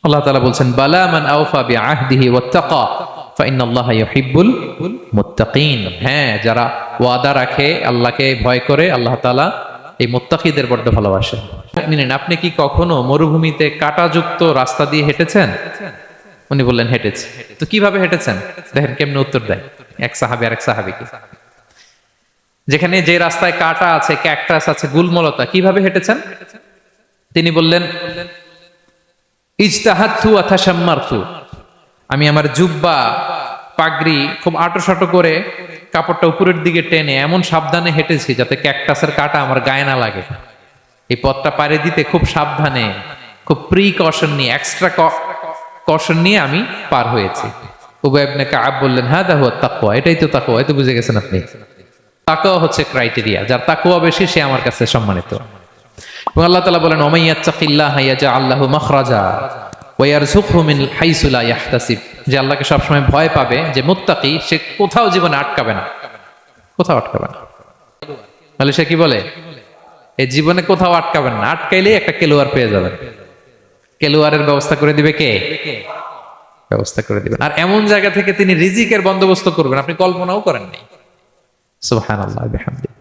আল্লাহ তাআলা বলছেন বালা মান আওফা বিআহদিহি ওয়াত্তাকা ফাইন্নাল্লাহা ইউহিব্বুল মুত্তাকিন। হ্যাঁ, যারা ওয়াদা রাখে, আল্লাহকে ভয় করে, আল্লাহ তাআলা এই মুত্তাকিদের বড্ড ভালোবাসেন। মুমিনিন, আপনি কি কখনো মরুভূমিতে কাঁটাযুক্ত রাস্তা দিয়ে হেঁটেছেন? উনি বললেন হেঁটেছি। তো কিভাবে হেঁটেছেন? দেখেন কেমনে উত্তর দেয় এক সাহাবী আরেক সাহাবীকে। যেখানে যে রাস্তায় কাঁটা আছে, ক্যাকটাস আছে, গুলমলতা, কিভাবে হেঁটেছেন? তিনি বললেন ইজতাহাদতু ওয়া তাশাম্মারতু, আমি আমার জুব্বা পাগড়ি খুব আঁটো করে কাপড়টা উপরের দিকে টেনে এমন সাবধানে হেঁটেছি যাতে ক্যাকটাসের কাঁটা আমার গায়ে না লাগে। এই পথটা পাড়ি দিতে খুব সাবধানে, খুব প্রিকশন নিয়ে, এক্সট্রা কশন নিয়ে আমি পার হয়েছি। উবাই ইবনে কাব বললেন হাদা হুয়া তাকওয়া, এটাই তো তাকওয়া। এই তো বুঝে গেছেন আপনি, তাকওয়া হচ্ছে ক্রাইটেরিয়া, যার তাকওয়া বেশি সে আমার কাছে সম্মানিত। এবং আল্লাহ তাআলা বলেন ওমাই ইয়াত্তাকিল্লাহা ইয়াজআল লাহু মাখরাজা ওয়া ইয়ারযুকহু মিন হাইসু লা ইয়াহতাসিব, যে আল্লাহকে সবসময় ভয় পাবে, যে মুত্তাকি, সে কোথাও জীবনে আটকাবে না, কোথাও আটকাবে না। তাহলে সে কি বলে, এই জীবনে কোথাও আটকাবেন না, আটকাইলেই একটা কেলোয়ার পেয়ে যাবেন। কেলোয়ারের ব্যবস্থা করে দিবে কে? ব্যবস্থা করে দিবেন। আর এমন জায়গা থেকে তিনি রিজিকের বন্দোবস্ত করবেন আপনি কল্পনাও করেন নাই। সুবহানাল্লাহ বিহামদিহি।